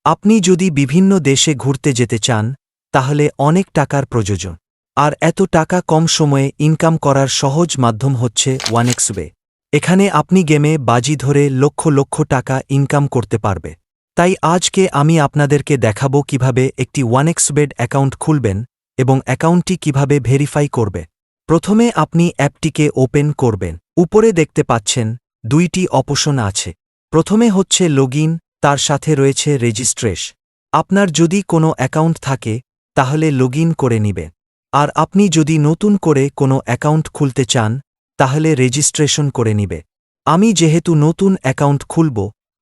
আপনি যদি বিভিন্ন দেশে ঘুরতে যেতে চান তাহলে অনেক টাকার প্রয়োজন। আর এত টাকা কম সময়ে ইনকাম করার সহজ মাধ্যম হচ্ছে ওয়ানেক্সবে। এখানে আপনি গেমে বাজি ধরে লক্ষ লক্ষ টাকা ইনকাম করতে পারবে। তাই আজকে আমি আপনাদেরকে দেখাবো কিভাবে একটি ওয়ানেক্সবেড অ্যাকাউন্ট খুলবেন এবং অ্যাকাউন্টটি কিভাবে ভেরিফাই করবে। প্রথমে আপনি অ্যাপটিকে ওপেন করবেন। উপরে দেখতে পাচ্ছেন দুইটি অপশন আছে। প্রথমে হচ্ছে লগইন, তার সাথে রয়েছে রেজিস্ট্রেশন। আপনার যদি কোনো অ্যাকাউন্ট থাকে তাহলে লগইন করে নিবে। আর আপনি যদি নতুন করে কোনো অ্যাকাউন্ট খুলতে চান তাহলে রেজিস্ট্রেশন করে নিবে। আমি যেহেতু নতুন অ্যাকাউন্ট খুলব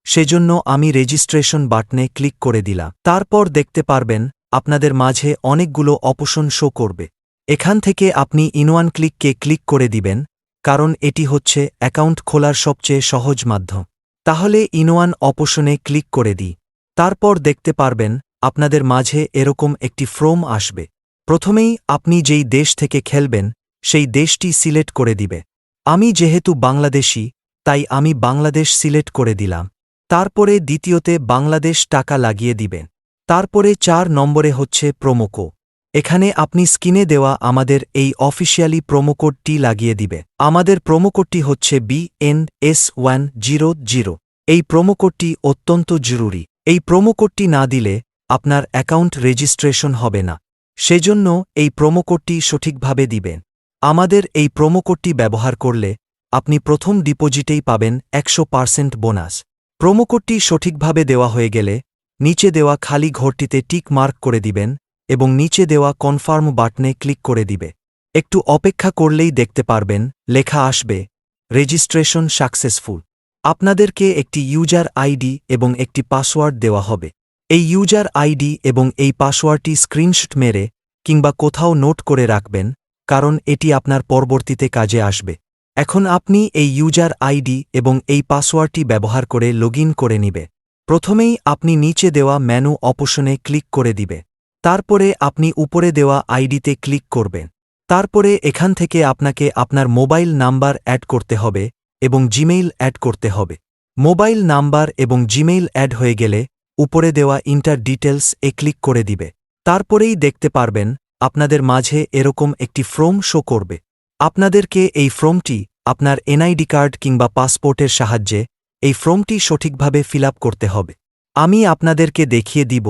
সেজন্য আমি রেজিস্ট্রেশন বাটনে ক্লিক করে দিলাম। তারপর দেখতে পারবেন আপনাদের মাঝে অনেকগুলো অপশন শো করবে। এখান থেকে আপনি ইনওয়ান ক্লিককে ক্লিক করে দিবেন, কারণ এটি হচ্ছে অ্যাকাউন্ট খোলার সবচেয়ে সহজ মাধ্যম। তাহলে ইনওয়ান অপশনে ক্লিক করে দিই। তারপর দেখতে পারবেন আপনাদের মাঝে এরকম একটি ফর্ম আসবে। প্রথমেই আপনি যেই দেশ থেকে খেলবেন সেই দেশটি সিলেক্ট করে দিবে। আমি যেহেতু বাংলাদেশি তাই আমি বাংলাদেশ সিলেক্ট করে দিলাম। তারপরে দ্বিতীয়তে বাংলাদেশ টাকা লাগিয়ে দিবেন। তারপরে ৪ নম্বরে হচ্ছে প্রোমোকোড। এখানে আপনি স্ক্রিনে দেওয়া আমাদের এই অফিসিয়ালি প্রোমোকোডটি লাগিয়ে দিবে। আমাদের প্রোমোকোডটি হচ্ছে BNS100। এই প্রোমোকোডটি অত্যন্ত জরুরি। এই প্রোমোকোডটি না দিলে আপনার অ্যাকাউন্ট রেজিস্ট্রেশন হবে না। সেজন্য এই প্রোমোকোডটি সঠিকভাবে দিবেন। আমাদের এই প্রোমোকোডটি ব্যবহার করলে আপনি প্রথম ডিপোজিটেই পাবেন 100% বোনাস। প্রোমোকোডটি সঠিকভাবে দেওয়া হয়ে গেলে নিচে দেওয়া খালি ঘরটিতে টিক মার্ক করে দিবেন এবং নিচে দেওয়া কনফার্ম বাটনে ক্লিক করে দিবে। একটু অপেক্ষা করলেই দেখতে পারবেন লেখা আসবে রেজিস্ট্রেশন সাকসেসফুল। আপনাদেরকে একটি ইউজার আইডি এবং একটি পাসওয়ার্ড দেওয়া হবে। এই ইউজার আইডি এবং এই পাসওয়ার্ডটি স্ক্রিনশট মেরে কিংবা কোথাও নোট করে রাখবেন, কারণ এটি আপনার পরবর্তীতে কাজে আসবে। এখন আপনি এই ইউজার আইডি এবং এই পাসওয়ার্ডটি ব্যবহার করে লগইন করে নিবে। প্রথমেই আপনি নিচে দেওয়া মেনু অপশনে ক্লিক করে দিবে। তারপরে আপনি উপরে দেওয়া আইডিতে ক্লিক করবেন। তারপরে এখান থেকে আপনাকে আপনার মোবাইল নাম্বার অ্যাড করতে হবে এবং জিমেইল অ্যাড করতে হবে। মোবাইল নাম্বার এবং জিমেইল অ্যাড হয়ে গেলে উপরে দেওয়া ইন্টার ডিটেলস এ ক্লিক করে দিবে। তারপরেই দেখতে পারবেন আপনাদের মাঝে এরকম একটি ফর্ম শো করবে। আপনাদেরকে এই ফর্মটি আপনার এনআইডি কার্ড কিংবা পাসপোর্টের সাহায্যে এই ফর্মটি সঠিকভাবে ফিল আপ করতে হবে। আমি আপনাদেরকে দেখিয়ে দিব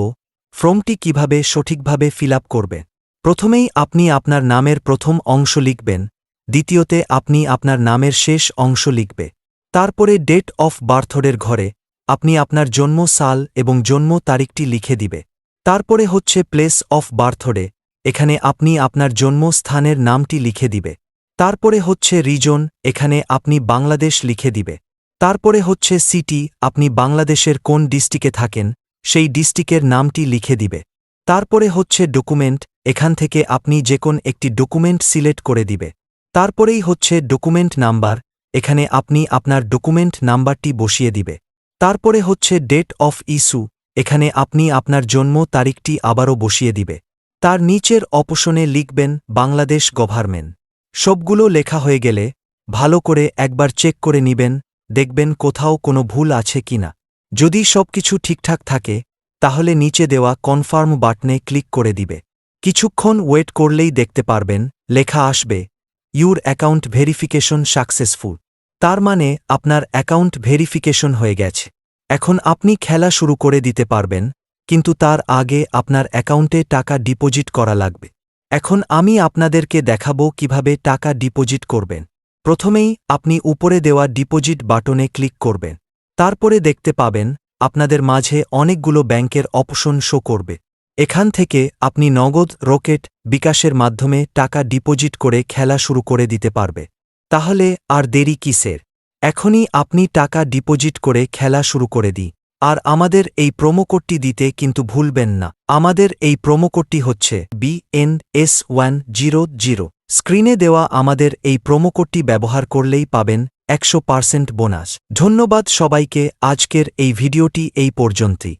ফর্মটি কিভাবে সঠিকভাবে ফিল আপ করবে। প্রথমেই আপনি আপনার নামের প্রথম অংশ লিখবেন। দ্বিতীয়তে আপনি আপনার নামের শেষ অংশ লিখবে। তারপরে ডেট অফ বার্থডের ঘরে আপনি আপনার জন্ম সাল এবং জন্ম তারিখটি লিখে দিবে। তারপরে হচ্ছে প্লেস অফ বার্থডে, এখানে আপনি আপনার জন্মস্থানের নামটি লিখে দিবে। তারপরে হচ্ছে রিজন, এখানে আপনি বাংলাদেশ লিখে দিবে। তারপরে হচ্ছে সিটি, আপনি বাংলাদেশের কোন ডিস্ট্রিক্টে থাকেন সেই ডিস্ট্রিক্টের নামটি লিখে দিবে। তারপরে হচ্ছে ডকুমেন্ট, এখান থেকে আপনি যে কোন একটি ডকুমেন্ট সিলেক্ট করে দিবে। তারপরেই হচ্ছে ডকুমেন্ট নাম্বার, এখানে আপনি আপনার ডকুমেন্ট নাম্বারটি বসিয়ে দিবে। তারপরে হচ্ছে ডেট অফ ইস্যু, এখানে আপনি আপনার জন্ম তারিখটি আবারও বসিয়ে দিবে। তার নিচের অপশনে লিখবেন বাংলাদেশ গভর্নমেন্ট। সবগুলো লেখা হয়ে গেলে ভালো করে একবার চেক করে নিবেন, দেখবেন কোথাও কোনো ভুল আছে কিনা। যদি সবকিছু ঠিকঠাক থাকে তাহলে নিচে দেওয়া কনফার্ম বাটনে ক্লিক করে দিবে। কিছুক্ষণ ওয়েট করলেই দেখতে পারবেন লেখা আসবে ইউর অ্যাকাউন্ট ভেরিফিকেশন সাকসেসফুল। তার মানে আপনার অ্যাকাউন্ট ভেরিফিকেশন হয়ে গেছে। এখন আপনি খেলা শুরু করে দিতে পারবেন, কিন্তু তার আগে আপনার অ্যাকাউন্টে টাকা ডিপোজিট করা লাগবে। এখন আমি আপনাদেরকে দেখাবো কিভাবে টাকা ডিপোজিট করবেন। প্রথমেই আপনি উপরে দেওয়া ডিপোজিট বাটনে ক্লিক করবেন। তারপরে দেখতে পাবেন আপনাদের মাঝে অনেকগুলো ব্যাংকের অপশন শো করবে। এখান থেকে আপনি নগদ, রকেট, বিকাশের মাধ্যমে টাকা ডিপোজিট করে খেলা শুরু করে দিতে পারবে। তাহলে আর দেরি কিসের? এখনই আপনি টাকা ডিপোজিট করে খেলা শুরু করে দিই। আর আমাদের এই প্রোমোকোডটি দিতে কিন্তু ভুলবেন না। আমাদের এই প্রোমোকোডটি হচ্ছে BNS100। স্ক্রিনে দেওয়া আমাদের এই প্রোমোকোডটি ব্যবহার করলেই পাবেন 100% বোনাস। ধন্যবাদ সবাইকে। আজকের এই ভিডিওটি এই পর্যন্তই।